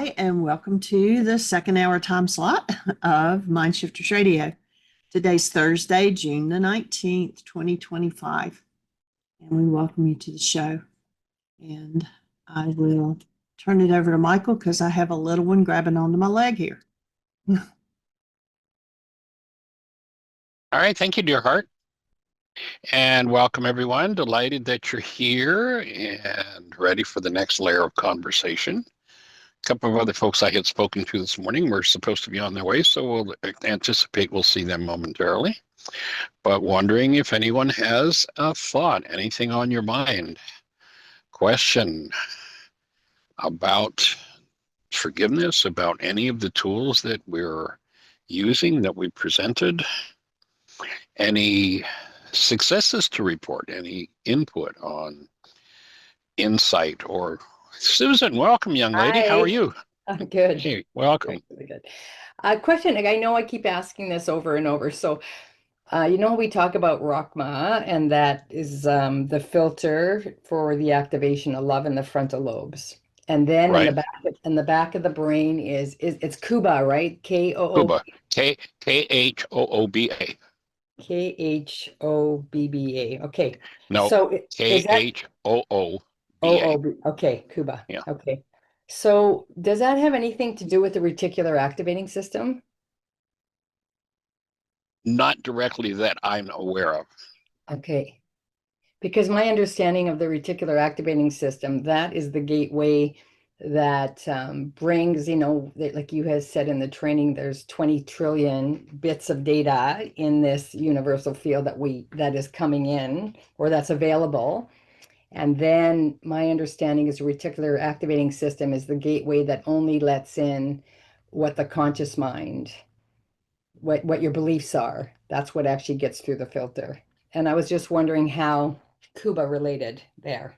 Hi, and welcome to the second hour time slot of Mind Shifters Radio. Today's Thursday, June the 19th, 2025, and we welcome you to the show. And I will turn it over to Michael because I have a little one grabbing onto my leg here. All right. Thank you, dear heart. And welcome, everyone. Delighted that you're here and ready for the next layer of conversation. A couple of other folks I had spoken to this morning were supposed to be on their way, so we'll anticipate we'll see them momentarily. But wondering if anyone has a thought, anything on your mind, question about forgiveness, about any of the tools that we're using that we presented, any successes to report, any input on insight or Susan, welcome, young lady. Hi. How are you? I'm good. Hey, welcome. Really good. Question, I know I keep asking this over and over. So, we talk about Rachma, and that is the filter for the activation of love in the frontal lobes. And then Right. in the back of the brain is it's Khooba, right? Khooba. Khooba. Khobba. Okay. No, So is that Khooba. okay, Khooba. Yeah. Okay. So does that have anything to do with the reticular activating system? Not directly that I'm aware of. Okay. Because my understanding of the reticular activating system, that is the gateway that brings, like you have said in the training, there's 20 trillion bits of data in this universal field that is coming in or that's available. And then my understanding is the reticular activating system is the gateway that only lets in what the conscious mind, what your beliefs are. That's what actually gets through the filter. And I was just wondering how Khooba related there.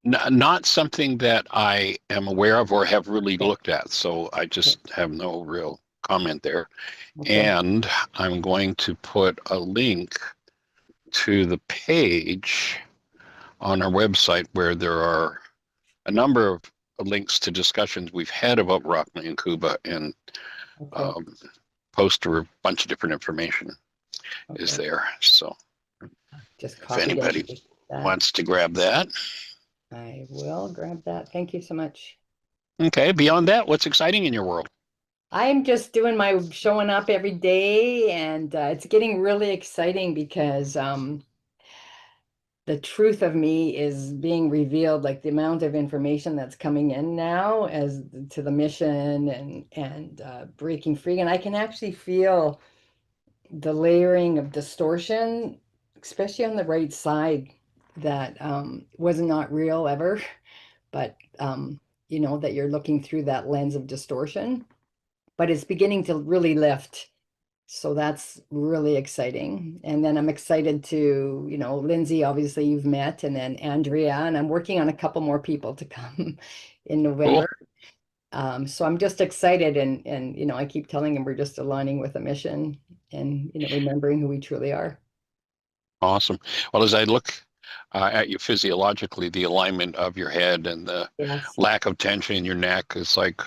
Not something that I am aware of or have really looked at, so I just have no real comment there. Okay. And I'm going to put a link to the page on our website where there are a number of links to discussions we've had about Rachma and Khooba, and post a bunch of different information is there. So just if anybody wants to grab that, I will grab that. Thank you so much. Okay. Beyond that, what's exciting in your world? I'm just doing my showing up every day, and it's getting really exciting because the truth of me is being revealed, like the amount of information that's coming in now as to the mission and breaking free. And I can actually feel the layering of distortion, especially on the right side, that was not real ever, but that you're looking through that lens of distortion, but it's beginning to really lift. So that's really exciting. And then I'm excited to, Lindsay, obviously you've met, and then Andrea, and I'm working on a couple more people to come in November. Cool. So I'm just excited, and I keep telling them we're just aligning with a mission and, remembering who we truly are. Awesome. Well, as I look at you physiologically, the alignment of your head and the lack of tension in your neck is like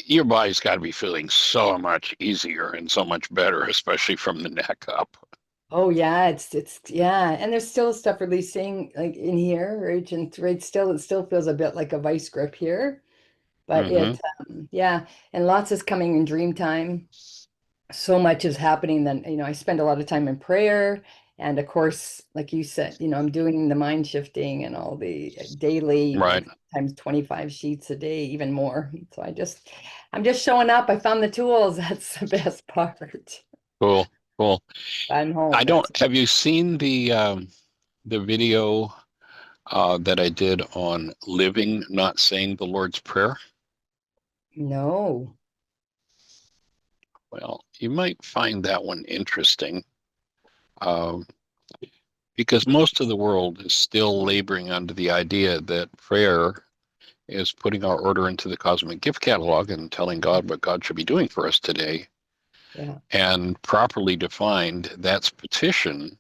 your body's got to be feeling so much easier and so much better, especially from the neck up. Oh yeah, it's and there's still stuff releasing like in here, right? And it still feels a bit like a vice grip here, but and lots is coming in dream time. So much is happening. Then I spend a lot of time in prayer, and of course, like you said, I'm doing the mind shifting and all the daily, times 25 sheets a day, even more. So I'm just showing up. I found the tools. That's the best part. Cool. I'm home. Have you seen the video that I did on living, not saying the Lord's Prayer? No. Well, you might find that one interesting, because most of the world is still laboring under the idea that prayer is putting our order into the cosmic gift catalog and telling God what God should be doing for us today. Yeah. And properly defined, that's petition.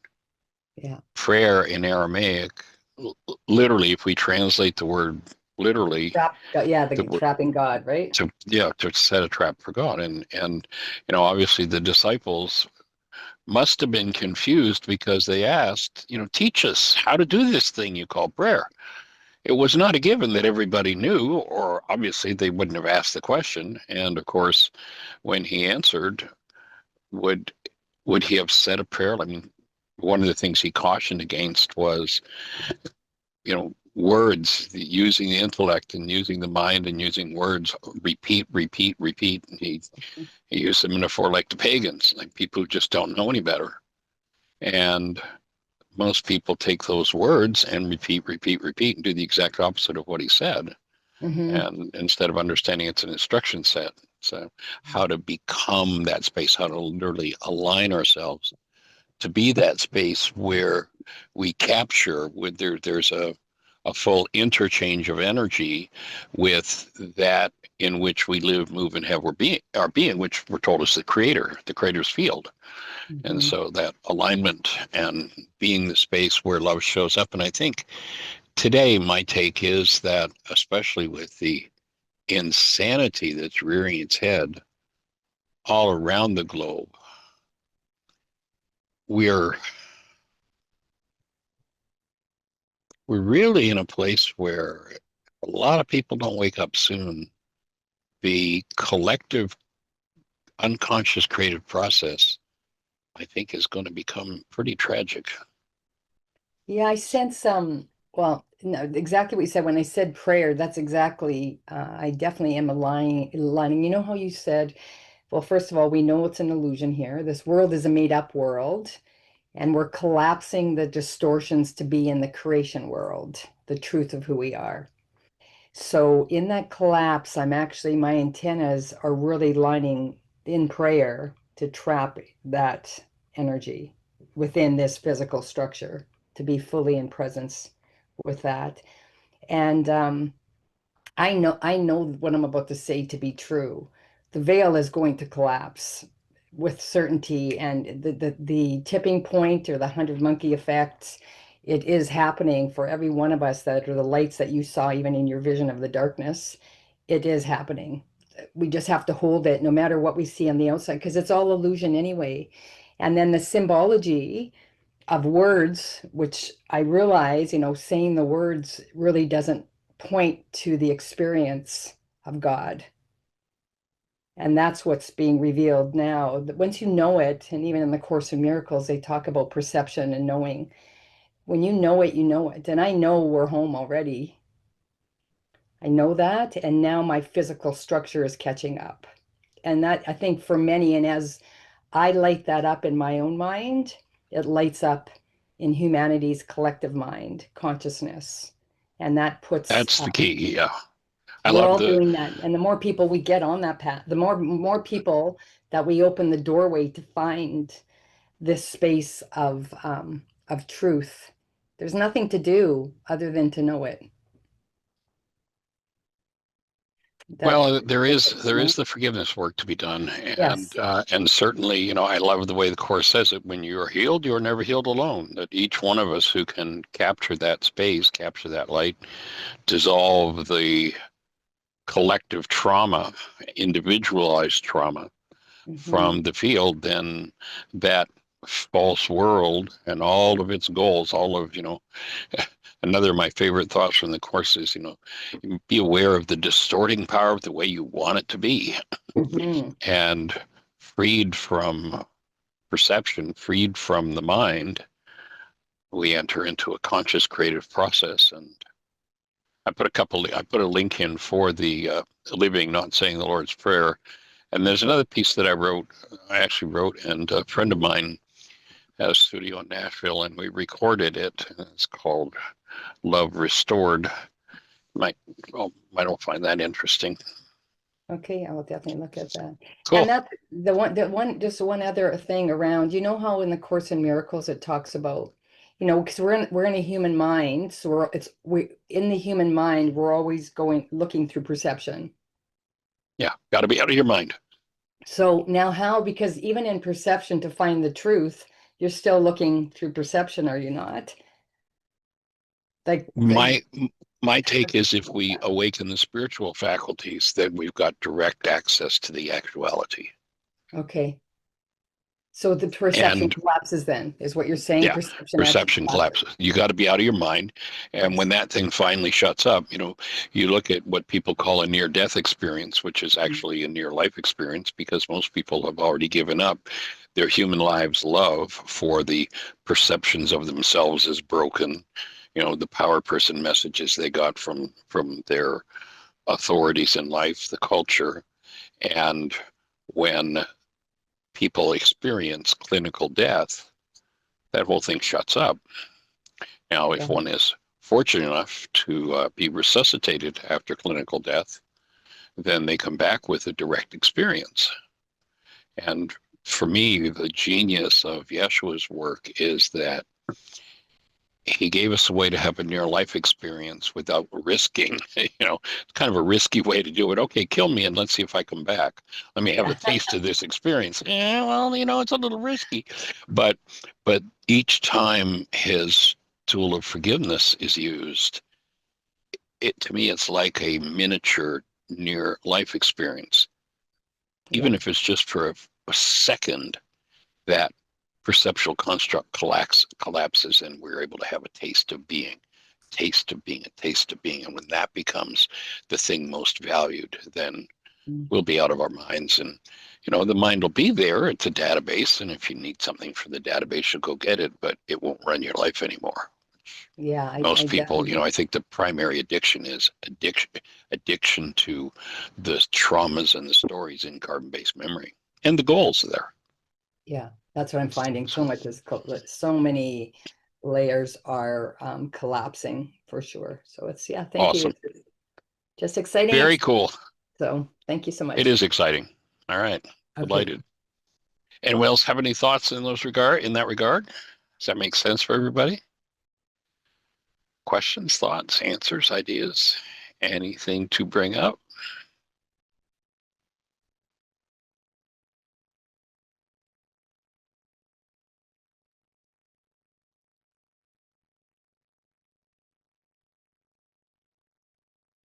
Yeah. Prayer in Aramaic literally, if we translate the word literally, Yeah, the the word trapping God, right? to set a trap for God, and obviously the disciples must have been confused because they asked, teach us how to do this thing you call prayer. It was not a given that everybody knew, or obviously they wouldn't have asked the question. And of course, when he answered, would would he have said a prayer? I mean, one of the things he cautioned against was, words, using the intellect and using the mind and using words, repeat, repeat, repeat. And he used a metaphor like the pagans, like people who just don't know any better. And most people take those words and repeat, repeat, repeat, and do the exact opposite of what he said. Mm-hmm. And instead of understanding it's an instruction set. So how to become that space, how to literally align ourselves to be that space where we capture with there's a full interchange of energy with that in which we live, move, and have our being, which we're told is the creator's field. And Mm-hmm. so that alignment and being the space where love shows up. And I think today my take is that, especially with the insanity that's rearing its head all around the globe, we're we're really in a place where a lot of people don't wake up soon. The collective unconscious creative process, I think, is going to become pretty tragic. Yeah, I sense well, no, exactly what you said when I said prayer, that's exactly I definitely am aligning. You know how you said, well, first of all, we know it's an illusion here. This world is a made-up world, and we're collapsing the distortions to be in the creation world, the truth of who we are. So in that collapse, my antennas are really lining in prayer to trap that energy within this physical structure, to be fully in presence with that. And I know what I'm about to say to be true. The veil is going to collapse with certainty, and the tipping point or the 100 monkey effect, it is happening for every one of us that are the lights that you saw even in your vision of the darkness. It is happening. We just have to hold it no matter what we see on the outside because it's all illusion anyway. And then the symbology of words, which I realize, saying the words really doesn't point to the experience of God. And that's what's being revealed now. Once you know it, and even in the Course in Miracles, they talk about perception and knowing. When you know it, you know it. And I know we're home already. I know that. And now my physical structure is catching up. And that, I think, for many, and as I light that up in my own mind, it lights up in humanity's collective mind, consciousness. And that puts, That's the key. Yeah. I we're love all the doing that. And the more people we get on that path, the more people that we open the doorway to find this space of truth. There's nothing to do other than to know it. That's Well, there is you there know? is the forgiveness work to be done, Yes. and certainly, I love the way the Course says it. When you are healed, you are never healed alone. That each one of us who can capture that space, capture that light, dissolve the collective trauma, individualized trauma Hmm. from the field, then that false world and all of its goals, all of another of my favorite thoughts from the Course is, be aware of the distorting power of the way you want it to be, Hmm. and freed from perception, freed from the mind, we enter into a conscious creative process. And I put a link in for the living, not saying the Lord's Prayer. And there's another piece that I actually wrote, and a friend of mine has a studio in Nashville, and we recorded it. And it's called Love Restored. Might, well, I don't find that interesting. Okay, I will definitely look at that. And Cool. that's just one other thing around, how in the Course in Miracles it talks about, because we're in a human mind, so we in the human mind, we're always looking through perception. Yeah, got to be out of your mind. So now how, because even in perception to find the truth, you're still looking through perception, are you not? Like, My take is if we awaken the spiritual faculties, then we've got direct access to the actuality. okay. So the perception And collapses then, is what you're saying? yeah, Perception actually perception collapses. collapses. You got to be out of your mind. And when that thing finally shuts up, you look at what people call a near death experience, which is actually a near life experience because most people have already given up their human lives' love for the perceptions of themselves as broken, the power person messages they got from their authorities in life, the culture. And when people experience clinical death, that whole thing shuts up. Now, if Yeah. one is fortunate enough to be resuscitated after clinical death, then they come back with a direct experience. And for me, the genius of Yeshua's work is that he gave us a way to have a near life experience without risking, it's kind of a risky way to do it. Okay, kill me and let's see if I come back. Let me have a taste of this experience. Yeah, well, it's a little risky. But each time his tool of forgiveness is used, to me, it's like a miniature near life experience. Even Yeah. if it's just for a second, that perceptual construct collapses and we're able to have a taste of being, taste of being, a taste of being. And when that becomes the thing most valued, then Mm. we'll be out of our minds. And, the mind will be there. It's a database. And if you need something from the database, you'll go get it, but it won't run your life anymore. Yeah. Most people, I think the primary addiction is addiction to the traumas and the stories in carbon-based memory and the goals there. Yeah, that's what I'm finding. So much is so many layers are collapsing for sure. So it's thank you. Awesome. It's just exciting. Very cool. So thank you so It much. is exciting. All right. Okay. Delighted. Anyone else have any thoughts in that regard? Does that make sense for everybody? Questions, thoughts, answers, ideas, anything to bring up?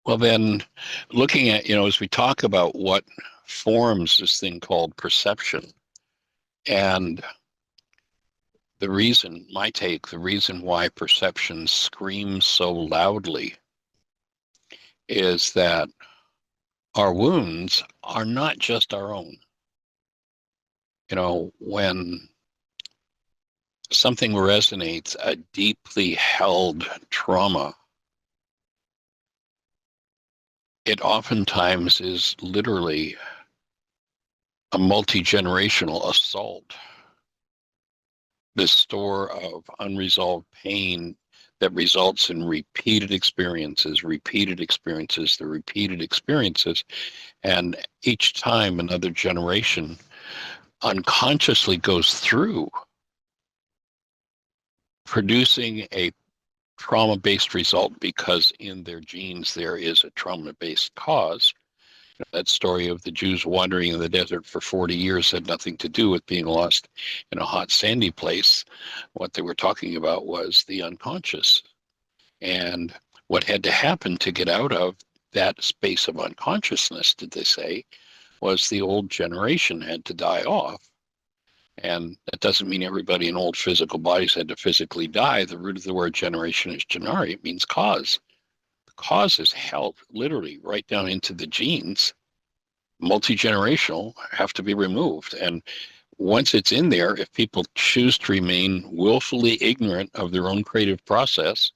Well, then looking at, as we talk about what forms this thing called perception, and the reason why perception screams so loudly is that our wounds are not just our own. When something resonates, a deeply held trauma, it oftentimes is literally a multi-generational assault. This store of unresolved pain that results in repeated experiences, and each time another generation unconsciously goes through producing a trauma-based result because in their genes there is a trauma-based cause. That story of the Jews wandering in the desert for 40 years had nothing to do with being lost in a hot, sandy place. What they were talking about was the unconscious. And what had to happen to get out of that space of unconsciousness, did they say, was the old generation had to die off. And that doesn't mean everybody in old physical bodies had to physically die. The root of the word generation is genari. It means cause. The cause is held literally right down into the genes. Multi-generational have to be removed. And once it's in there, if people choose to remain willfully ignorant of their own creative process,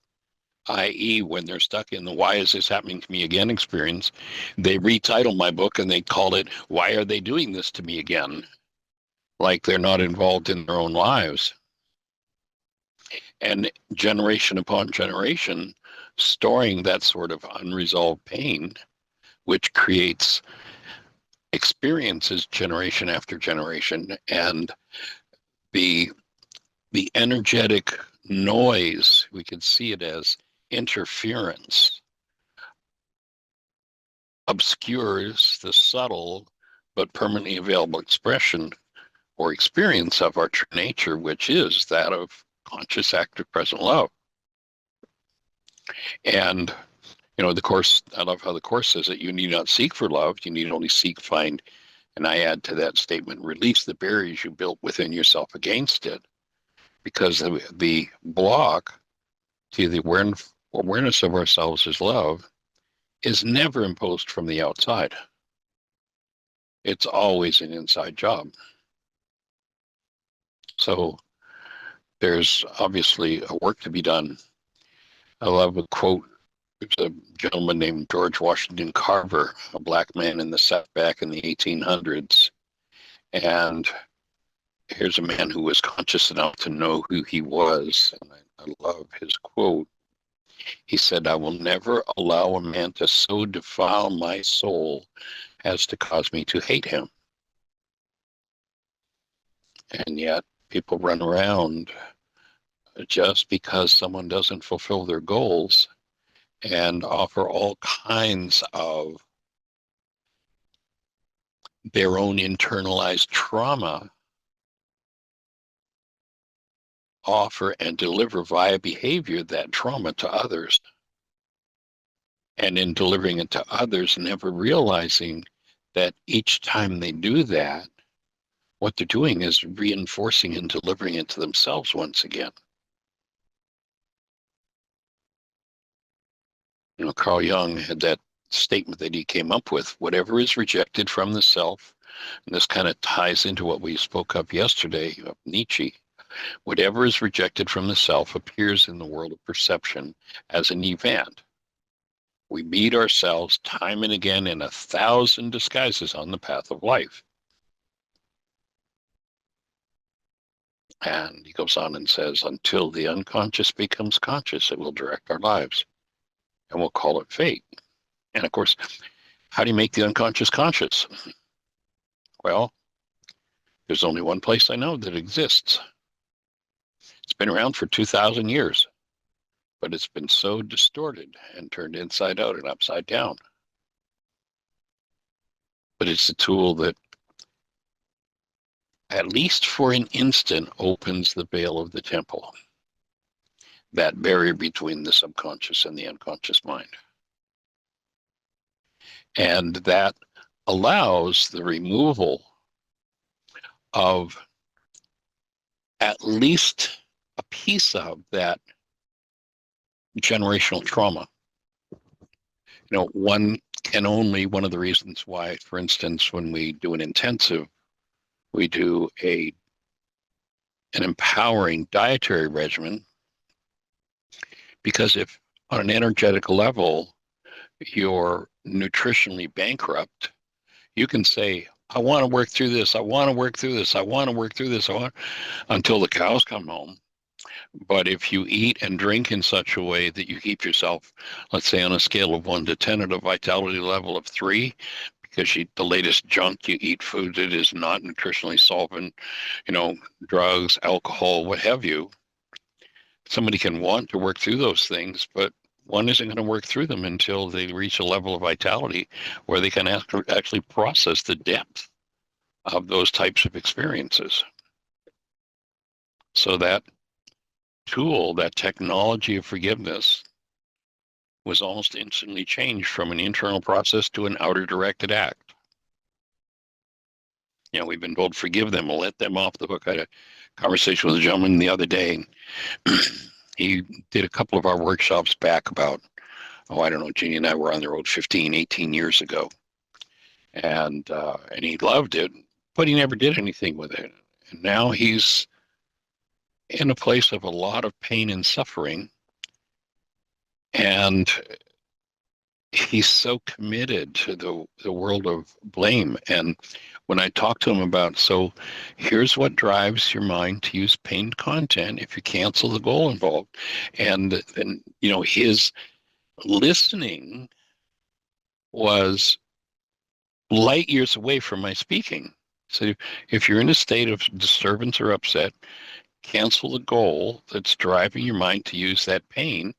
i.e., when they're stuck in the why is this happening to me again experience, they retitle my book and they call it, Why Are They Doing This to Me Again? Like they're not involved in their own lives. And generation upon generation, storing that sort of unresolved pain, which creates experiences generation after generation, and the energetic noise, we can see it as interference, obscures the subtle but permanently available expression or experience of our true nature, which is that of conscious active present love. And, the Course, I love how the Course says that you need not seek for love, you need only seek, find, and I add to that statement, release the barriers you built within yourself against it. Because the block to the awareness of ourselves as love is never imposed from the outside. It's always an inside job. So there's obviously a work to be done. I love a quote. There's a gentleman named George Washington Carver, a black man in the South back in the 1800s. And here's a man who was conscious enough to know who he was. And I love his quote. He said, "I will never allow a man to so defile my soul as to cause me to hate him." And yet people run around just because someone doesn't fulfill their goals and offer all kinds of their own internalized trauma, offer and deliver via behavior that trauma to others. And in delivering it to others, never realizing that each time they do that, what they're doing is reinforcing and delivering it to themselves once again. Carl Jung had that statement that he came up with: whatever is rejected from the self, and this kind of ties into what we spoke of yesterday of Nietzsche, whatever is rejected from the self appears in the world of perception as an event. We meet ourselves time and again in 1,000 disguises on the path of life. And he goes on and says, until the unconscious becomes conscious, it will direct our lives. And we'll call it fate. And of course, how do you make the unconscious conscious? Well, there's only one place I know that exists. It's been around for 2,000 years, but it's been so distorted and turned inside out and upside down. But it's a tool that, at least for an instant, opens the veil of the temple, that barrier between the subconscious and the unconscious mind. And that allows the removal of at least a piece of that generational trauma. One of the reasons why, for instance, when we do an intensive, we do an empowering dietary regimen, because if on an energetic level you're nutritionally bankrupt, you can say, I want to work through this, I want to work through this, I want to work through this, until the cows come home. But if you eat and drink in such a way that you keep yourself, let's say on a scale of 1 to 10 at a vitality level of 3, because the latest junk you eat, food that is not nutritionally solvent, drugs, alcohol, what have you, somebody can want to work through those things, but one isn't going to work through them until they reach a level of vitality where they can actually process the depth of those types of experiences. So that tool, that technology of forgiveness, was almost instantly changed from an internal process to an outer directed act. We've been told, forgive them, let them off the hook. I had a conversation with a gentleman the other day. He did a couple of our workshops back about, Jeannie and I were on the road 15, 18 years ago. And he loved it, but he never did anything with it. And now he's in a place of a lot of pain and suffering. And he's so committed to the world of blame. And when I talk to him about, so here's what drives your mind to use pained content if you cancel the goal involved. And his listening was light years away from my speaking. So if you're in a state of disturbance or upset, cancel the goal that's driving your mind to use that pain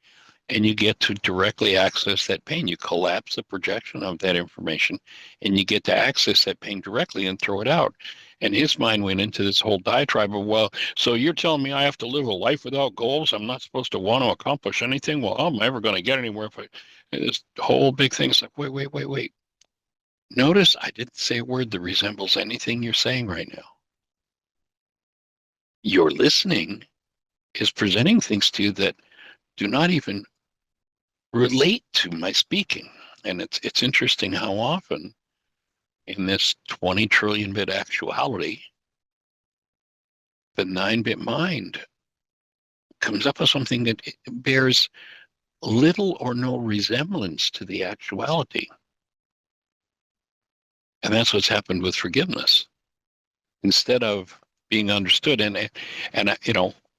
and you get to directly access that pain. You collapse the projection of that information, and you get to access that pain directly and throw it out. And his mind went into this whole diatribe of, well, so you're telling me I have to live a life without goals? I'm not supposed to want to accomplish anything? Well, how am I ever going to get anywhere if I... And this whole big thing is like, wait. Notice I didn't say a word that resembles anything you're saying right now. Your listening is presenting things to you that do not even relate to my speaking. And it's interesting how often in this 20 trillion bit actuality, the 9-bit mind comes up with something that bears little or no resemblance to the actuality. And that's what's happened with forgiveness. Instead of being understood, and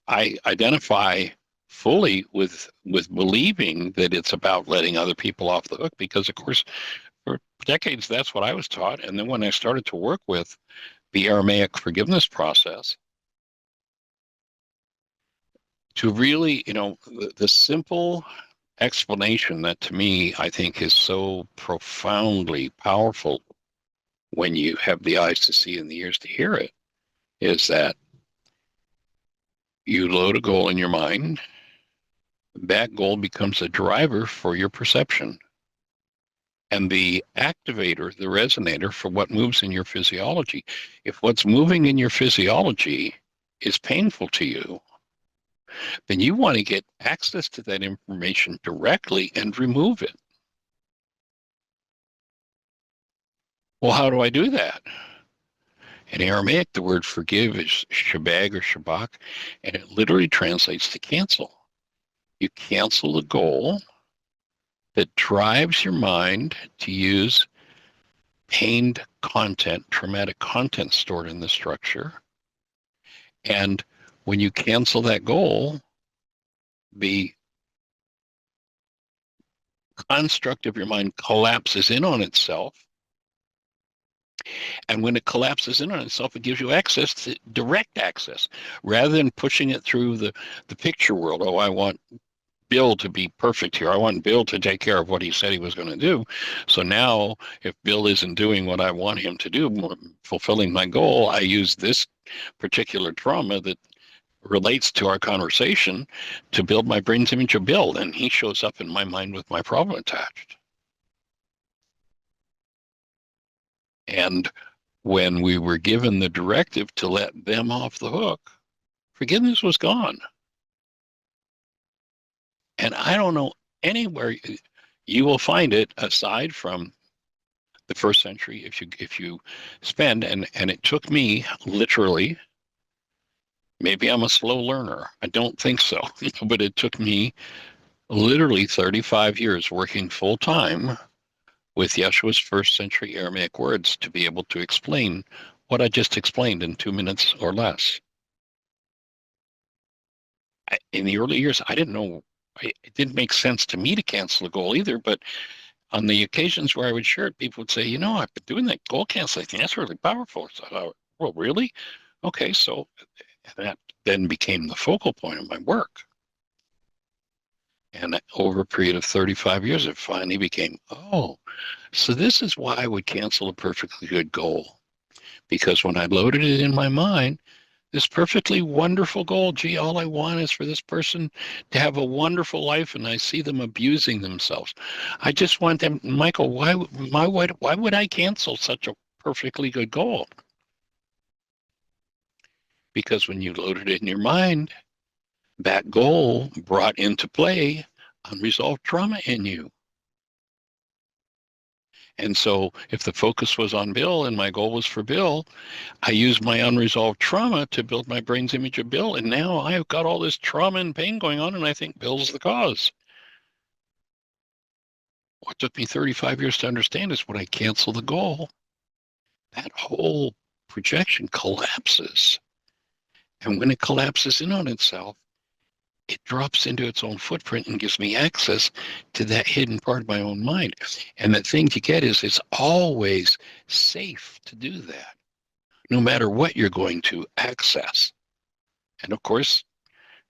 I identify fully with believing that it's about letting other people off the hook, because of course for decades that's what I was taught. And then when I started to work with the Aramaic forgiveness process, to really, the simple explanation that to me I think is so profoundly powerful when you have the eyes to see and the ears to hear it, is that you load a goal in your mind. That goal becomes a driver for your perception, and the activator, the resonator for what moves in your physiology. If what's moving in your physiology is painful to you, then you want to get access to that information directly and remove it. Well, how do I do that? In Aramaic, the word forgive is shabag or shabak, and it literally translates to cancel. You cancel the goal that drives your mind to use pained content, traumatic content stored in the structure. And when you cancel that goal, the construct of your mind collapses in on itself. And when it collapses in on itself, it gives you access to direct access rather than pushing it through the picture world. Oh, I want Bill to be perfect here. I want Bill to take care of what he said he was going to do. So now if Bill isn't doing what I want him to do, fulfilling my goal, I use this particular trauma that relates to our conversation to build my brain's image of Bill. And he shows up in my mind with my problem attached. And when we were given the directive to let them off the hook, forgiveness was gone. And I don't know anywhere you will find it aside from the first century. If you spend, and it took me literally, maybe I'm a slow learner, I don't think so, but it took me literally 35 years working full time with Yeshua's first century Aramaic words to be able to explain what I just explained in 2 minutes or less. In the early years, I didn't know, it didn't make sense to me to cancel the goal either, but on the occasions where I would share it, people would say, I've been doing that goal canceling thing. That's really powerful. So I thought, well, really? Okay, so that then became the focal point of my work. And over a period of 35 years, it finally became, so this is why I would cancel a perfectly good goal. Because when I loaded it in my mind, this perfectly wonderful goal, gee, all I want is for this person to have a wonderful life, and I see them abusing themselves. I just want them, Michael, why would I cancel such a perfectly good goal? Because when you loaded it in your mind, that goal brought into play unresolved trauma in you. And so if the focus was on Bill and my goal was for Bill, I used my unresolved trauma to build my brain's image of Bill. And now I've got all this trauma and pain going on, and I think Bill's the cause. What took me 35 years to understand is when I cancel the goal, that whole projection collapses. And when it collapses in on itself, it drops into its own footprint and gives me access to that hidden part of my own mind. And the thing to get is it's always safe to do that, no matter what you're going to access. And of course,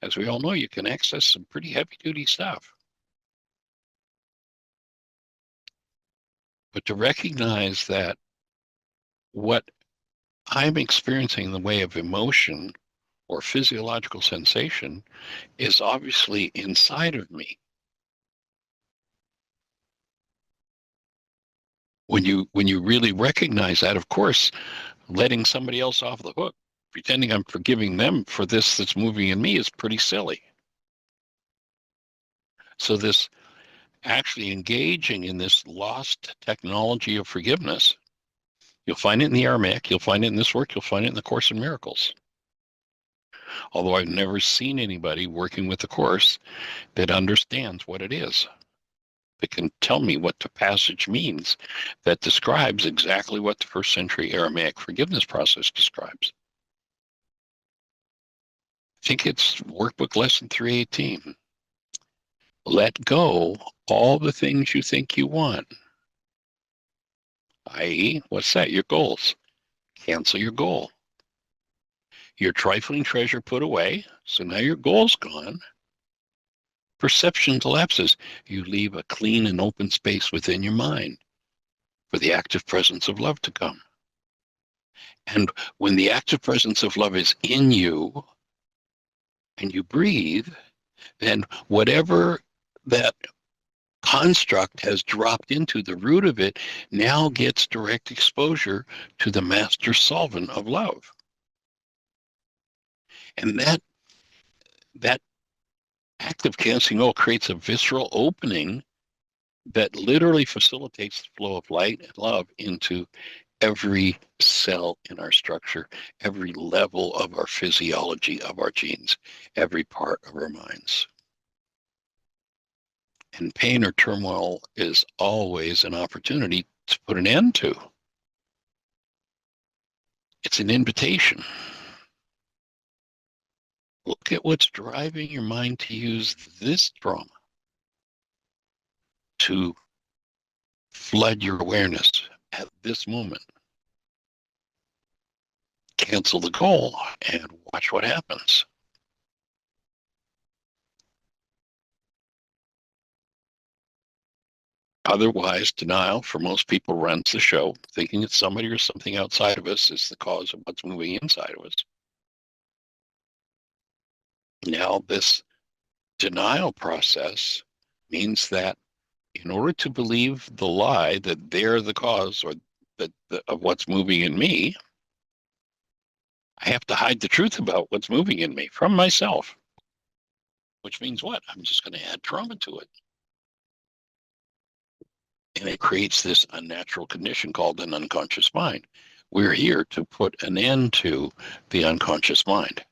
as we all know, you can access some pretty heavy duty stuff. but to recognize that what I'm experiencing in the way of emotion or physiological sensation is obviously inside of me. When you really recognize that, of course, letting somebody else off the hook, pretending I'm forgiving them for this that's moving in me is pretty silly. So this actually engaging in this lost technology of forgiveness, you'll find it in the Aramaic, you'll find it in this work, you'll find it in the Course in Miracles. Although I've never seen anybody working with the Course that understands what it is, that can tell me what the passage means, that describes exactly what the first century Aramaic forgiveness process describes. I think it's workbook lesson 318. Let go all the things you think you want, i.e., what's that? Your goals. Cancel your goal. Your trifling treasure put away, so now your goal's gone. Perception collapses. You leave a clean and open space within your mind for the active presence of love to come. And when the active presence of love is in you and you breathe, then whatever that construct has dropped into, the root of it now gets direct exposure to the master solvent of love. And that act of canceling creates a visceral opening that literally facilitates the flow of light and love into every cell in our structure, every level of our physiology, of our genes, every part of our minds. And pain or turmoil is always an opportunity to put an end to. It's an invitation. Look at what's driving your mind to use this trauma to flood your awareness at this moment. Cancel the goal and watch what happens. Otherwise, denial for most people runs the show, thinking it's somebody or something outside of us is the cause of what's moving inside of us. Now, this denial process means that in order to believe the lie that they're the cause or of what's moving in me, I have to hide the truth about what's moving in me from myself. Which means what? I'm just going to add trauma to it. And it creates this unnatural condition called an unconscious mind. We're here to put an end to the unconscious mind.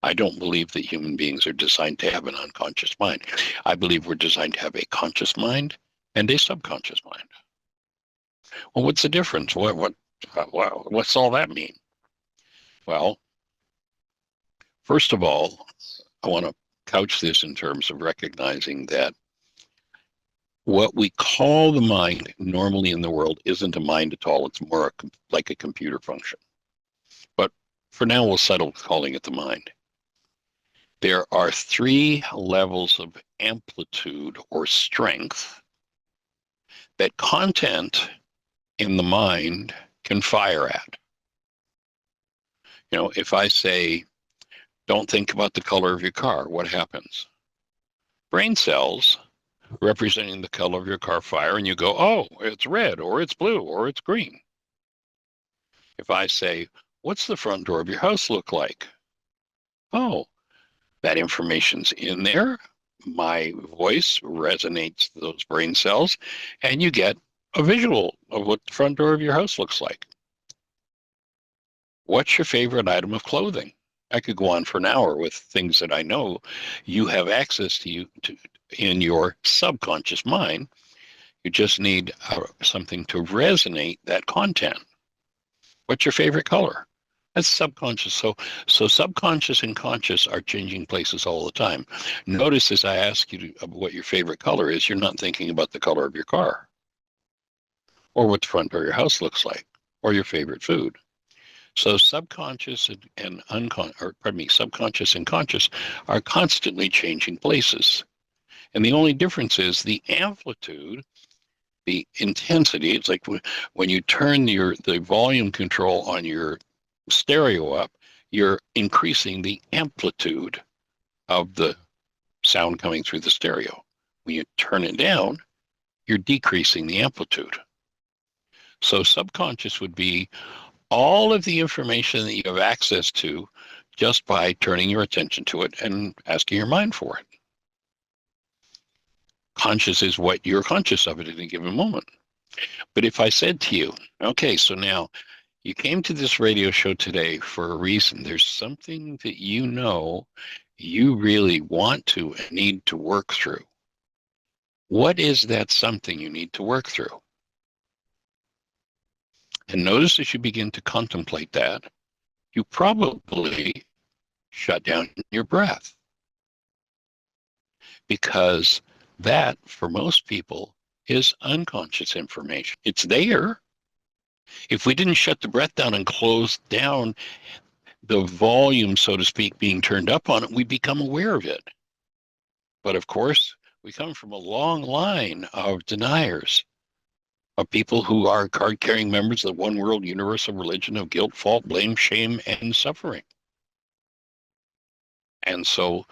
I don't believe that human beings are designed to have an unconscious mind. I believe we're designed to have a conscious mind and a subconscious mind. Well, what's the difference? What's all that mean? Well, first of all, I want to couch this in terms of recognizing that what we call the mind normally in the world isn't a mind at all. It's more like a computer function. But for now, we'll settle with calling it the mind. There are 3 levels of amplitude or strength that content in the mind can fire at. You know, if I say, don't think about the color of your car, what happens? Brain cells representing the color of your car fire, and you go, oh, it's red, or it's blue, or it's green. If I say, what's the front door of your house look like? Oh, that information's in there. My voice resonates those brain cells, and you get a visual of what the front door of your house looks like. What's your favorite item of clothing? I could go on for an hour with things that I know you have access to in your subconscious mind. You just need something to resonate that content. What's your favorite color? That's subconscious. So subconscious and conscious are changing places all the time. Notice as I ask you what your favorite color is, you're not thinking about the color of your car or what the front door of your house looks like or your favorite food. So subconscious subconscious and conscious are constantly changing places. And the only difference is the amplitude the intensity. It's like when you turn the volume control on your stereo up, you're increasing the amplitude of the sound coming through the stereo. When you turn it down, you're decreasing the amplitude. So subconscious would be all of the information that you have access to just by turning your attention to it and asking your mind for it. Conscious is what you're conscious of at any given moment. But if I said to you, okay, so now you came to this radio show today for a reason, there's something that you really want to and need to work through. What is that something you need to work through? And notice as you begin to contemplate that, you probably shut down your breath. Because that, for most people, is unconscious information. It's there. If we didn't shut the breath down and close down the volume, so to speak, being turned up on it, we become aware of it. But of course, we come from a long line of deniers, of people who are card-carrying members of the one world universe of religion of guilt, fault, blame, shame, and suffering. And so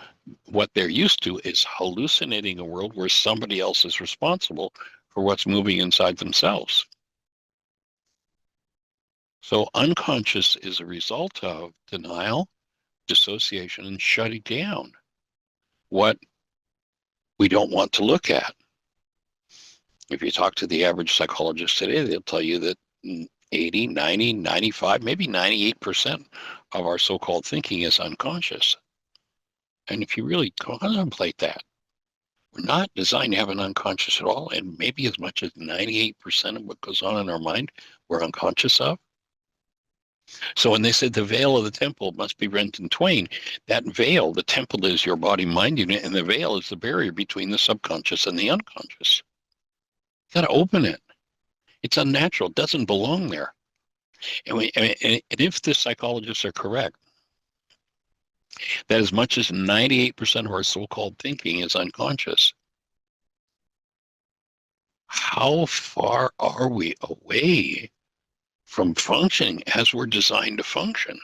what they're used to is hallucinating a world where somebody else is responsible for what's moving inside themselves. So unconscious is a result of denial, dissociation, and shutting down what we don't want to look at. If you talk to the average psychologist today, they'll tell you that 80, 90, 95, maybe 98% of our so-called thinking is unconscious. And if you really contemplate that, we're not designed to have an unconscious at all, and maybe as much as 98% of what goes on in our mind, we're unconscious of. So when they said the veil of the temple must be rent in twain, that veil, the temple is your body mind unit, and the veil is the barrier between the subconscious and the unconscious. You got to open it. It's unnatural. It doesn't belong there. And if the psychologists are correct, that as much as 98% of our so-called thinking is unconscious, how far are we away from functioning as we're designed to function?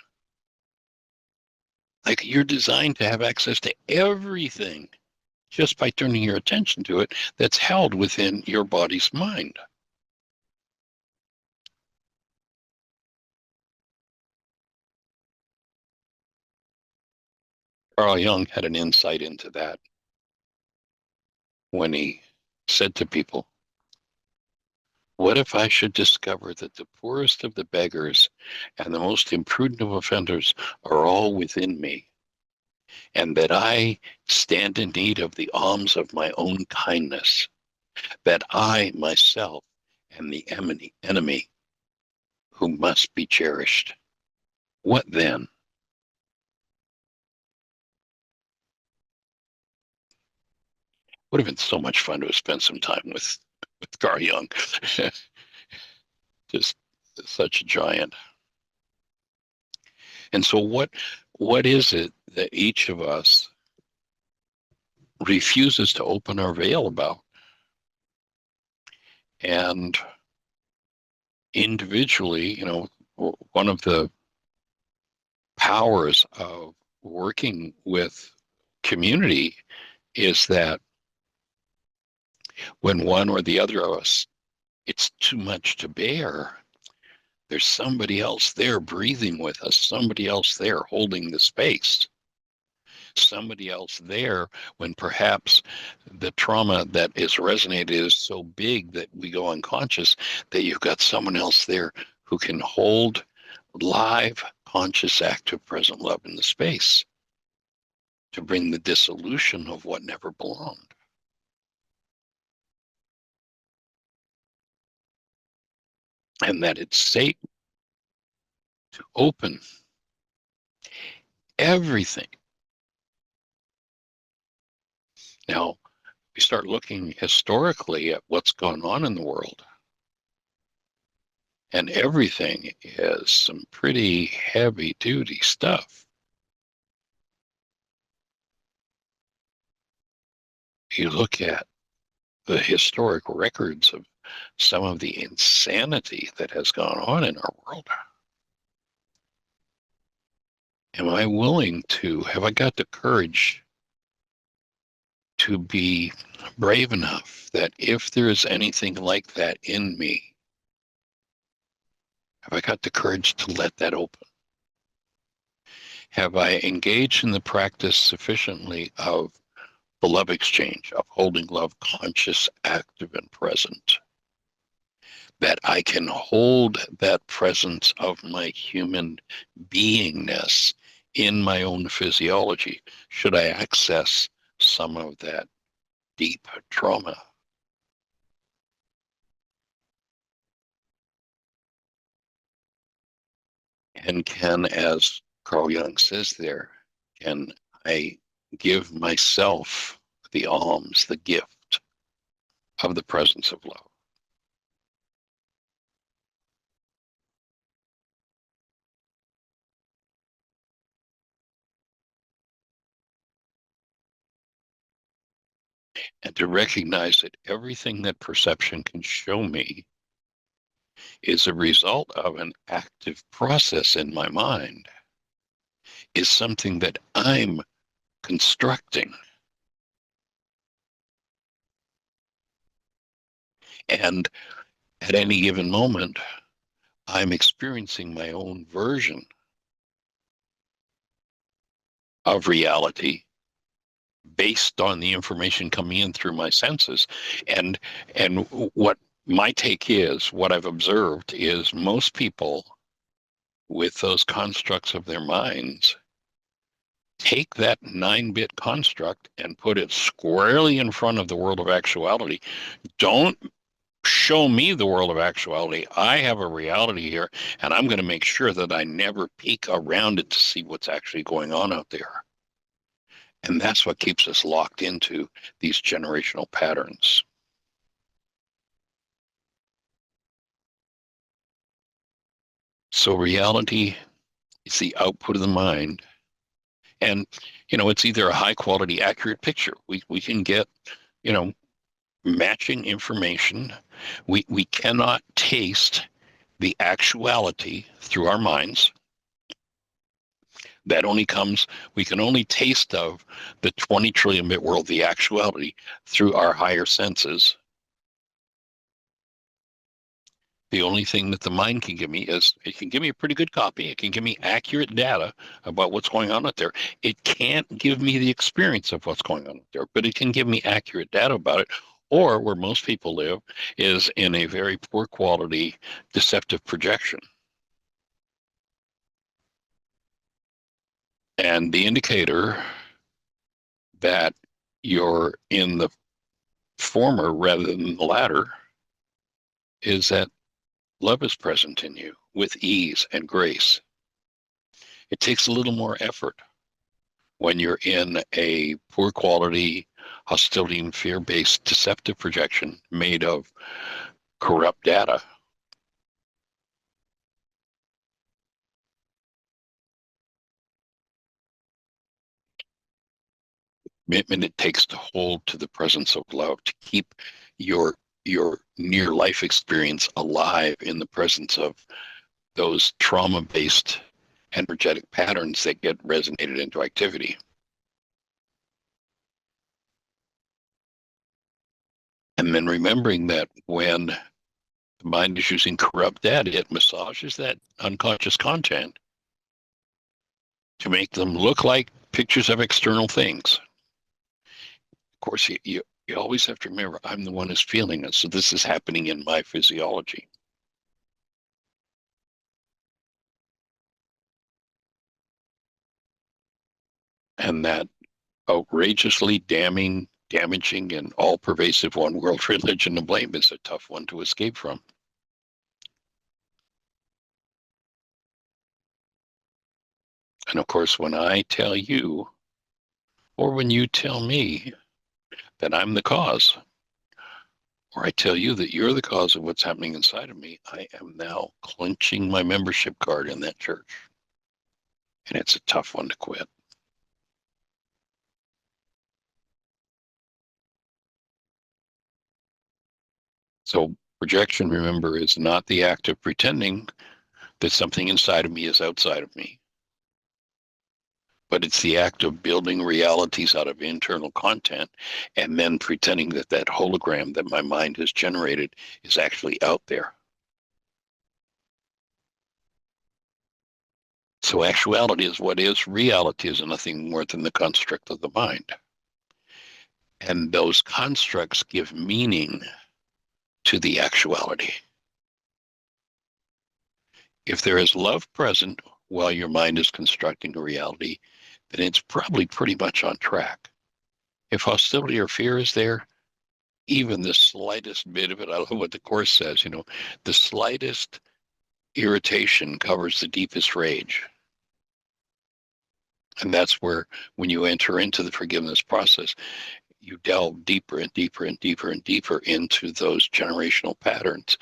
Like you're designed to have access to everything just by turning your attention to it that's held within your body's mind. Carl Jung had an insight into that when he said to people, what if I should discover that the poorest of the beggars and the most imprudent of offenders are all within me, and that I stand in need of the alms of my own kindness, that I myself am the enemy who must be cherished? What then? Would have been so much fun to have spent some time with Carl Jung. Just such a giant. And so what is it that each of us refuses to open our veil about? And individually, one of the powers of working with community is that when one or the other of us, it's too much to bear, there's somebody else there breathing with us, somebody else there holding the space, somebody else there when perhaps the trauma that is resonated is so big that we go unconscious, that you've got someone else there who can hold live, conscious, active, present love in the space to bring the dissolution of what never belonged. And that it's safe to open everything. Now, we start looking historically at what's gone on in the world, and everything is some pretty heavy-duty stuff. You look at the historic records of some of the insanity that has gone on in our world? Am I willing to, have I got the courage to be brave enough that if there is anything like that in me, have I got the courage to let that open? Have I engaged in the practice sufficiently of the love exchange, of holding love conscious, active, and present, that I can hold that presence of my human beingness in my own physiology, should I access some of that deep trauma? And can, as Carl Jung says there, can I give myself the alms, the gift of the presence of love? And to recognize that everything that perception can show me is a result of an active process in my mind, is something that I'm constructing. And at any given moment, I'm experiencing my own version of reality based on the information coming in through my senses. And what my take is, what I've observed is most people with those constructs of their minds take that 9-bit construct and put it squarely in front of the world of actuality. Don't show me the world of actuality. I have a reality here, and I'm going to make sure that I never peek around it to see what's actually going on out there. And that's what keeps us locked into these generational patterns. So reality is the output of the mind. And, it's either a high quality, accurate picture. We can get, matching information. We cannot taste the actuality through our minds. That only comes, we can only taste of the 20 trillion bit world, the actuality, through our higher senses. The only thing that the mind can give me is, it can give me a pretty good copy. It can give me accurate data about what's going on out there. It can't give me the experience of what's going on out there, but it can give me accurate data about it. Or where most people live is in a very poor quality deceptive projection. And the indicator that you're in the former rather than the latter is that love is present in you with ease and grace. It takes a little more effort when you're in a poor quality hostility and fear-based deceptive projection made of corrupt data. Commitment it takes to hold to the presence of love, to keep your near life experience alive in the presence of those trauma-based energetic patterns that get resonated into activity. And then remembering that when the mind is using corrupt data, it massages that unconscious content to make them look like pictures of external things. Of course, you always have to remember, I'm the one who's feeling it, so this is happening in my physiology. And that outrageously damaging, and all-pervasive one-world religion to blame is a tough one to escape from. And of course, when I tell you, or when you tell me that I'm the cause, or I tell you that you're the cause of what's happening inside of me, I am now clenching my membership card in that church. And it's a tough one to quit. So Projection, remember, is not the act of pretending that something inside of me is outside of me, but it's the act of building realities out of internal content and then pretending that that hologram that my mind has generated is actually out there. So actuality is what is. Reality is nothing more than the construct of the mind. And those constructs give meaning to the actuality. If there is love present while your mind is constructing a reality, then it's probably pretty much on track. If hostility or fear is there, even the slightest bit of it, I love what the Course says, the slightest irritation covers the deepest rage. And that's where, when you enter into the forgiveness process, you delve deeper and deeper and deeper and deeper into those generational patterns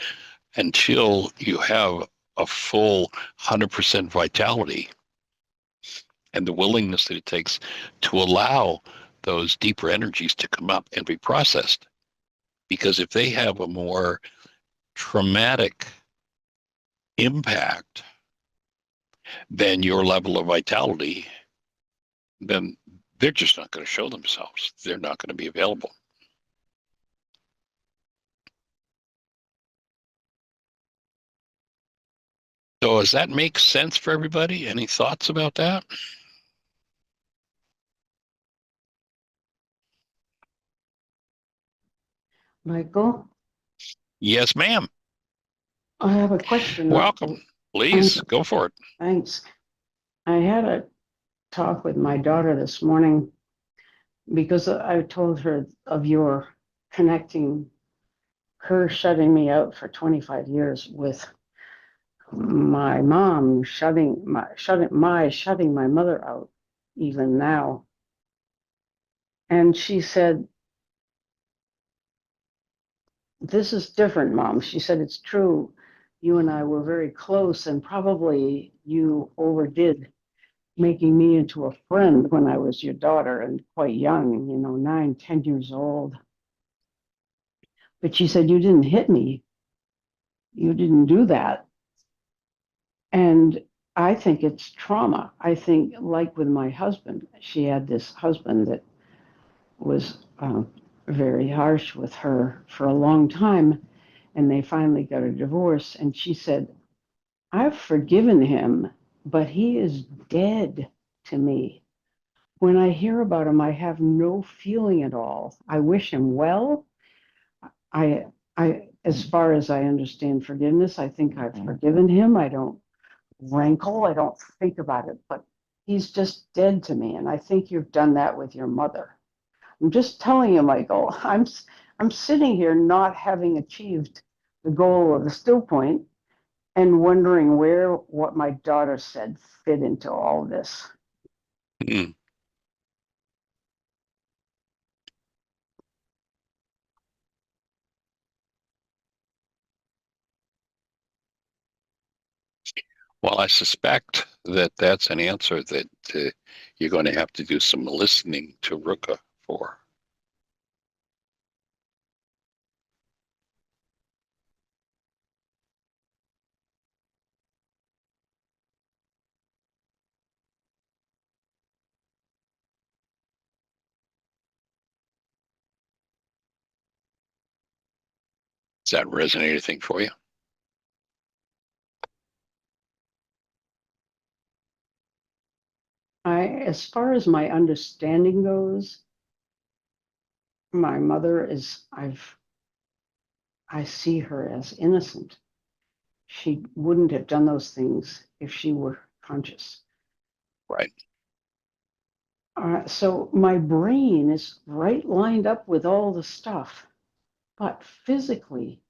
until you have a full 100% vitality and the willingness that it takes to allow those deeper energies to come up and be processed. Because if they have a more traumatic impact than your level of vitality, then they're just not going to show themselves. They're not going to be available. So does that make sense for everybody? Any thoughts about that? Michael, Yes, ma'am. I have a question. Welcome. Please go for it. Thanks. I had a talk with my daughter this morning because I told her of your connecting, her shutting me out for 25 years with my mom shutting my mother out even now. And she said, "This is different, Mom." She said, "It's true. You and I were very close, and probably you overdid making me into a friend when I was your daughter and quite young, 9, 10 years old. But she said, you didn't hit me. You didn't do that." And I think it's trauma. I think, like with my husband, she had this husband that was very harsh with her for a long time. And they finally got a divorce. And she said, "I've forgiven him, but he is dead to me. When I hear about him, I have no feeling at all. I wish him well. I, as far as I understand forgiveness, I think I've forgiven him. I don't rankle. I don't think about it, but he's just dead to me. And I think you've done that with your mother. I'm just telling you, Michael, I'm sitting here not having achieved the goal of the still point and wondering where what my daughter said fit into all this." Mm. Well, I suspect that that's an answer that you're going to have to do some listening to Ruka for. Does that resonate anything for you? As far as my understanding goes, my mother I see her as innocent. She wouldn't have done those things if she were conscious. Right. So my brain is right lined up with all the stuff, but physically,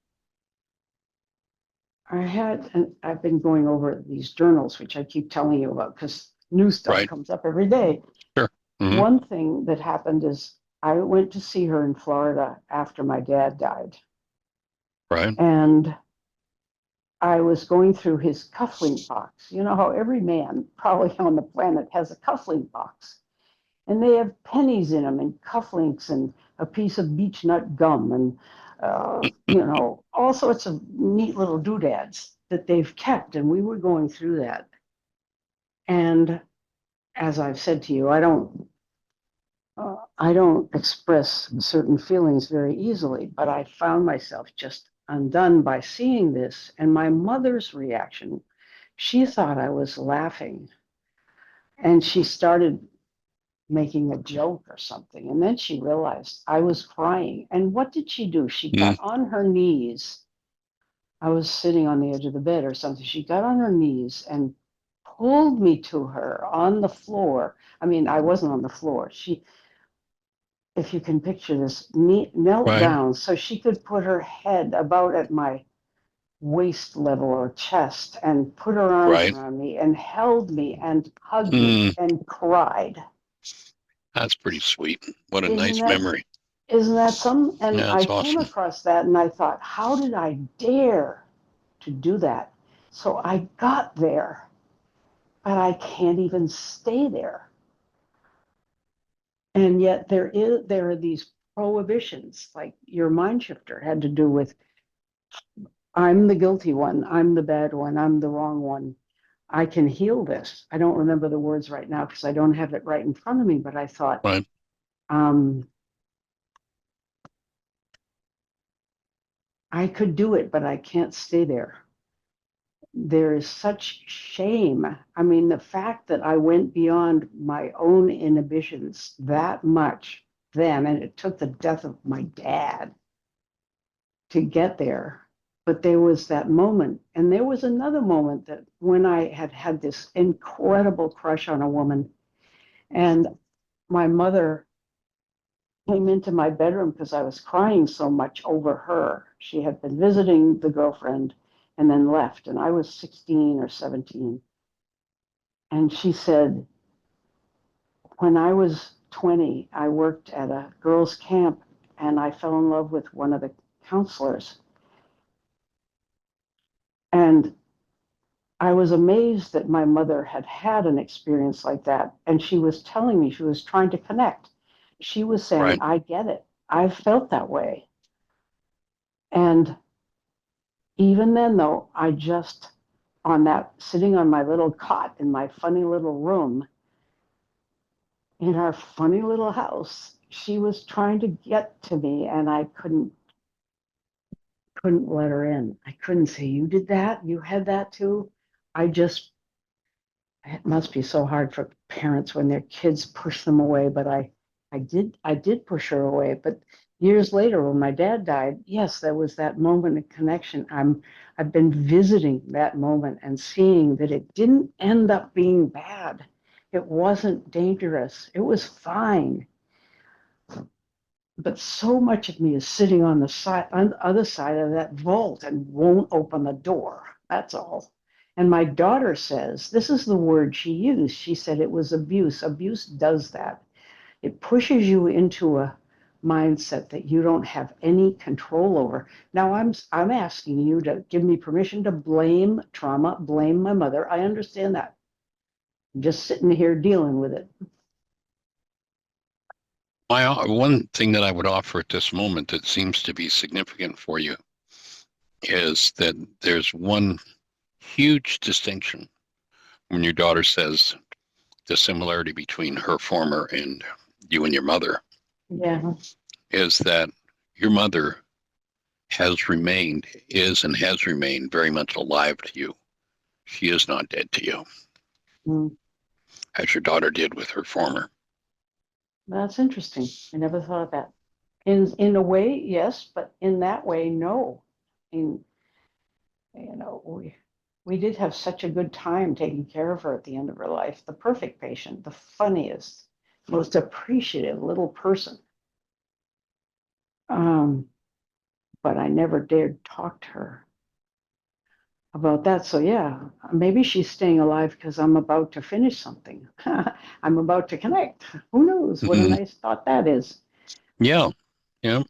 I've been going over these journals, which I keep telling you about because new stuff Right. comes up every day. Sure. Mm-hmm. One thing that happened is I went to see her in Florida after my dad died. Right. And I was going through his cufflink box. You know how every man probably on the planet has a cufflink box. And they have pennies in them and cufflinks and a piece of beech nut gum and all sorts of neat little doodads that they've kept. And we were going through that. And as I've said to you, I don't express certain feelings very easily, but I found myself just undone by seeing this. And my mother's reaction, she thought I was laughing, and she started making a joke or something. And then she realized I was crying. And what did she do? She got on her knees. I was sitting on the edge of the bed or something. She got on her knees and pulled me to her on the floor. I mean, I wasn't on the floor. She, if you can picture this, knelt Right. down so she could put her head about at my waist level or chest and put her arms Right. around me and held me and hugged me and cried. That's pretty sweet. What a Isn't nice that memory. isn't that something? And Yeah, I that's came awesome. across that and I thought, how did I dare to do that? So I got there, but I can't even stay there. And yet there are these prohibitions, like your mind shifter had to do with, I'm the guilty one, I'm the bad one, I'm the wrong one. I can heal this. I don't remember the words right now because I don't have it right in front of me, but I thought, Right. I could do it, but I can't stay there. There is such shame. I mean, the fact that I went beyond my own inhibitions that much then, and it took the death of my dad to get there. But there was that moment. And there was another moment that when I had had this incredible crush on a woman, and my mother came into my bedroom because I was crying so much over her. She had been visiting the girlfriend and then left, and I was 16 or 17. And she said, when I was 20, I worked at a girls' camp and I fell in love with one of the counselors. And I was amazed that my mother had had an experience like that. And she was telling me, she was trying to connect. She was saying, Right. I get it. I've felt that way. And even then, though, I just, on that, sitting on my little cot in my funny little room, in our funny little house, she was trying to get to me, and I couldn't let her in. I couldn't say, you did that? You had that too? I just, it must be so hard for parents when their kids push them away, but I did push her away. But years later, when my dad died, yes, there was that moment of connection. I've been visiting that moment and seeing that it didn't end up being bad. It wasn't dangerous. It was fine. But so much of me is sitting on the other side of that vault and won't open the door. That's all. And my daughter says, this is the word she used. She said it was abuse. Abuse does that. It pushes you into a mindset that you don't have any control over. Now I'm asking you to give me permission to blame trauma, blame my mother. I understand that. I'm just sitting here dealing with it. One thing that I would offer at this moment that seems to be significant for you is that there's one huge distinction when your daughter says the similarity between her former and you and your mother Yeah. is that your mother is and has remained very much alive to you. She is not dead to you, Mm. as your daughter did with her former. That's interesting. I never thought of that. In a way, yes, but in that way, no. In we did have such a good time taking care of her at the end of her life. The perfect patient, the funniest, most appreciative little person. But I never dared talk to her about that. So yeah, maybe she's staying alive because I'm about to finish something. I'm about to connect. Who knows? What a nice thought that is. Yeah, yeah.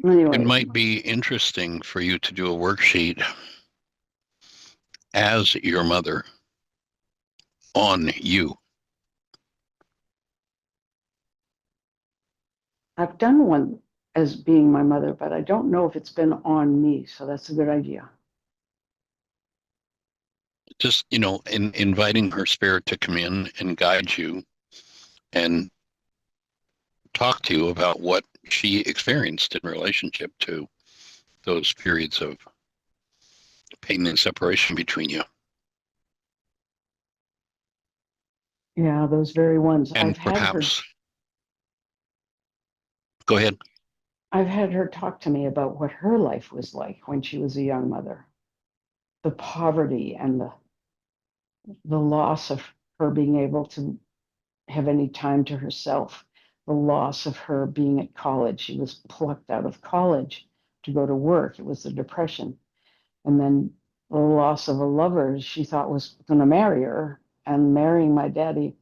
It Anyway, might be interesting for you to do a worksheet as your mother on you? I've done one as being my mother, but I don't know if it's been on me. So that's a good idea. Just, inviting her spirit to come in and guide you and talk to you about what she experienced in relationship to those periods of pain and separation between you. Yeah, those very ones. And perhaps, go ahead. I've had her talk to me about what her life was like when she was a young mother. The poverty and the loss of her being able to have any time to herself, the loss of her being at college. She was plucked out of college to go to work. It was the Depression. And then the loss of a lover she thought was going to marry her, and marrying my daddy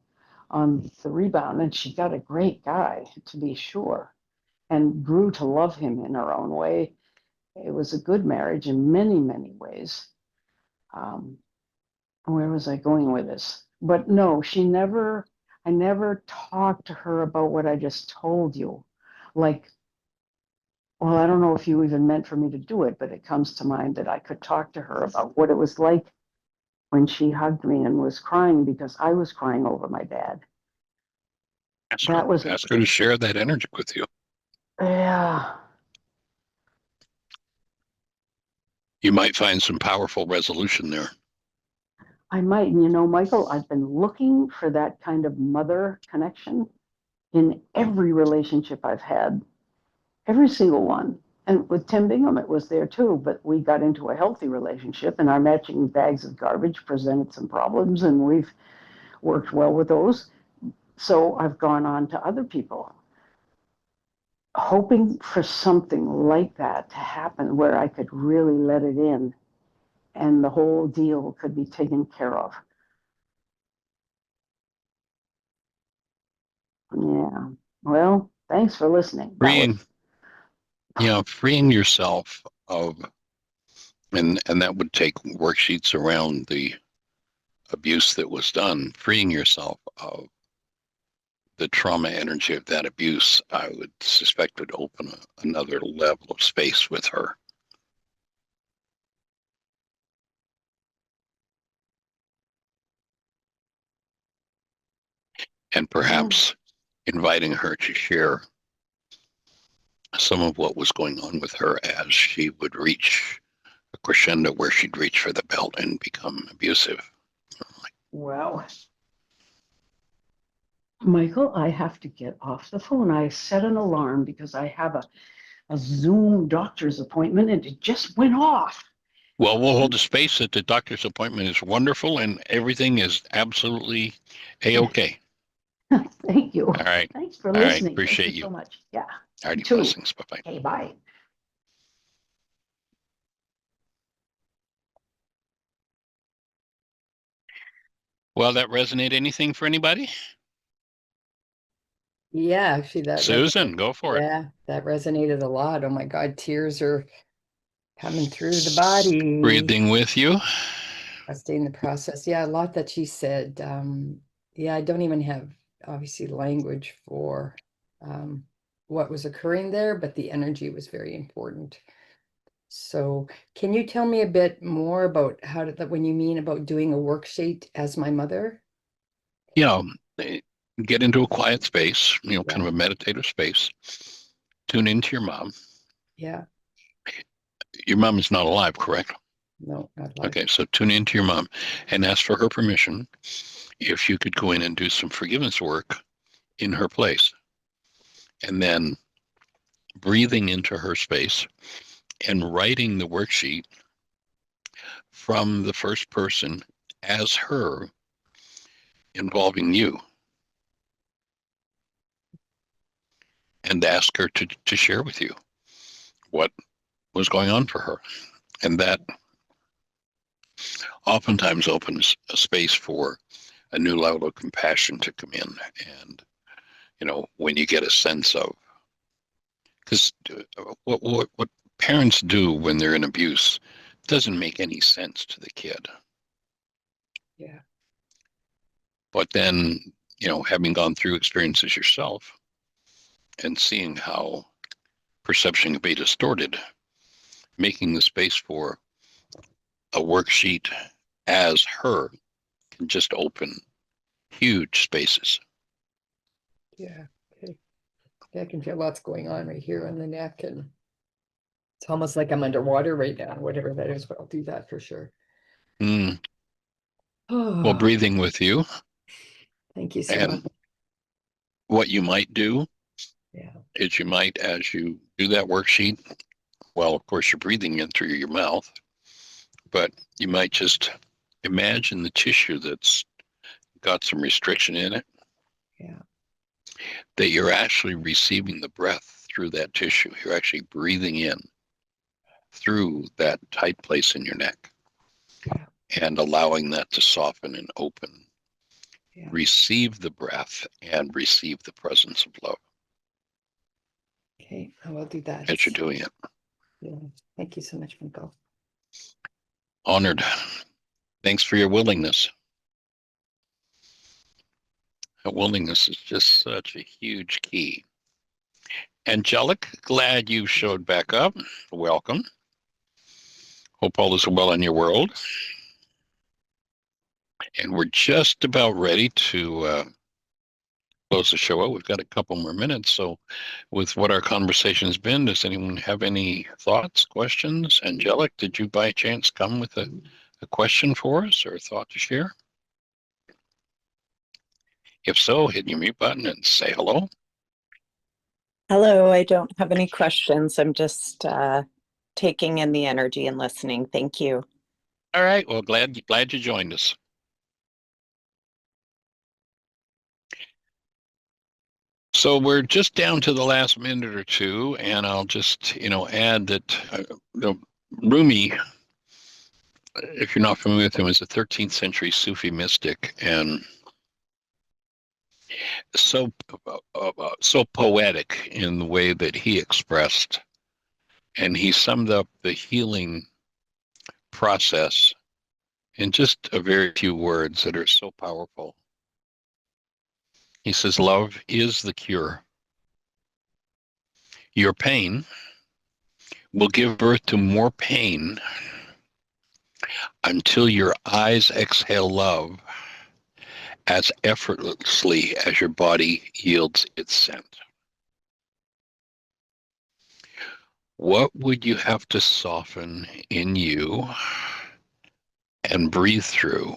on the rebound. And she got a great guy, to be sure, and grew to love him in her own way. It was a good marriage in many, many ways. Where was I going with this? But no, I never talked to her about what I just told you. Like, well, I don't know if you even meant for me to do it, but it comes to mind that I could talk to her about what it was like when she hugged me and was crying because I was crying over my dad. That was, ask her to share that energy with you. yeah. You might find some powerful resolution there. I might. And Michael, I've been looking for that kind of mother connection in every relationship I've had, every single one. And with Tim Bingham, it was there too, but we got into a healthy relationship, and our matching bags of garbage presented some problems, and we've worked well with those. So I've gone on to other people, hoping for something like that to happen where I could really let it in and the whole deal could be taken care of. Yeah. Well, thanks for listening. Freeing yourself of, and that would take worksheets around the abuse that was done, freeing yourself of the trauma energy of that abuse, I would suspect would open another level of space with her. And perhaps inviting her to share some of what was going on with her as she would reach a crescendo where she'd reach for the belt and become abusive. Well, Michael, I have to get off the phone. I set an alarm because I have a Zoom doctor's appointment and it just went off. Well, we'll hold a space that the doctor's appointment is wonderful and everything is absolutely A-okay. Thank you. All right. Thanks for All right. listening. Appreciate Thank you you so much. Yeah. All righty. Too. Blessings. Bye-bye. Okay, bye. Well, that resonate anything for anybody? Yeah, actually that Susan, go for it. yeah, that resonated a lot. Oh my God, tears are coming through the body. Breathing with you. Trusting the process. Yeah, a lot that she said. Yeah, I don't even have obviously language for what was occurring there, but the energy was very important. So can you tell me a bit more about how did that, when you mean about doing a worksheet as my mother? Get into a quiet space, kind Yeah. of a meditative space. Tune into your mom. Yeah, Your mom is not alive, correct? no, not like. Okay, so tune into your mom and ask for her permission if you could go in and do some forgiveness work in her place. And then breathing into her space and writing the worksheet from the first person as her involving you. And ask her to share with you what was going on for her. And that oftentimes opens a space for a new level of compassion to come in. And, when you get a sense of, because what parents do when they're in abuse doesn't make any sense to the kid. Yeah. But then, having gone through experiences yourself and seeing how perception can be distorted, making the space for a worksheet as her can just open huge spaces. Yeah. Okay. Yeah, I can feel lots going on right here on the neck, and it's almost like I'm underwater right now, whatever that is, but I'll do that for sure. Well, Oh, breathing with you. thank you so And much. what you might do Yeah. is you might, as you do that worksheet, well, of course, you're breathing in through your mouth, but you might just imagine the tissue that's got some restriction in it, Yeah. that you're actually receiving the breath through that tissue. You're actually breathing in through that tight place in your neck Yeah. and allowing that to soften and open. Yeah. Receive the breath and receive the presence of love Okay, I will do that. as you're doing it. Yeah. Thank you so much, Michael. Honored. Thanks for your willingness. That willingness is just such a huge key. Angelic, glad you showed back up. Welcome. Hope all is well in your world. And we're just about ready to close the show out. We've got a couple more minutes. So with what our conversation's been, does anyone have any thoughts, questions? Angelic, did you by chance come with a question for us or a thought to share? If so, hit your mute button and say hello. Hello, I don't have any questions. I'm just taking in the energy and listening. Thank you. All right. Well, glad you joined us. So we're just down to the last minute or two, and I'll just, add that Rumi, if you're not familiar with him, is a 13th century Sufi mystic, and so poetic in the way that he expressed, and he summed up the healing process in just a very few words that are so powerful. He says, love is the cure. Your pain will give birth to more pain until your eyes exhale love as effortlessly as your body yields its scent. What would you have to soften in you and breathe through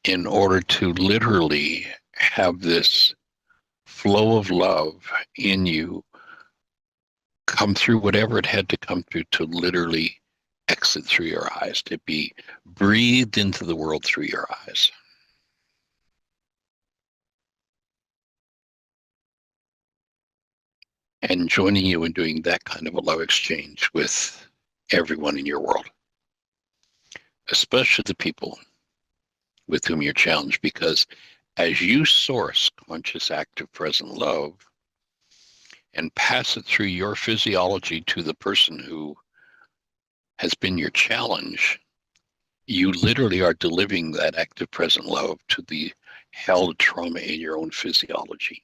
in order to literally have this flow of love in you come through whatever it had to come through to literally exit through your eyes, to be breathed into the world through your eyes? And joining you in doing that kind of a love exchange with everyone in your world, especially the people with whom you're challenged, because as you source conscious, active, present love and pass it through your physiology to the person who has been your challenge, you literally are delivering that active, present love to the held trauma in your own physiology.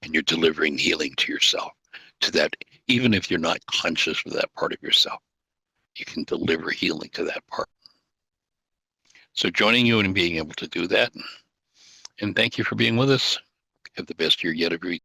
And you're delivering healing to yourself, to that, even if you're not conscious of that part of yourself, you can deliver healing to that part. So joining you and being able to do that, and thank you for being with us. Have the best year yet of your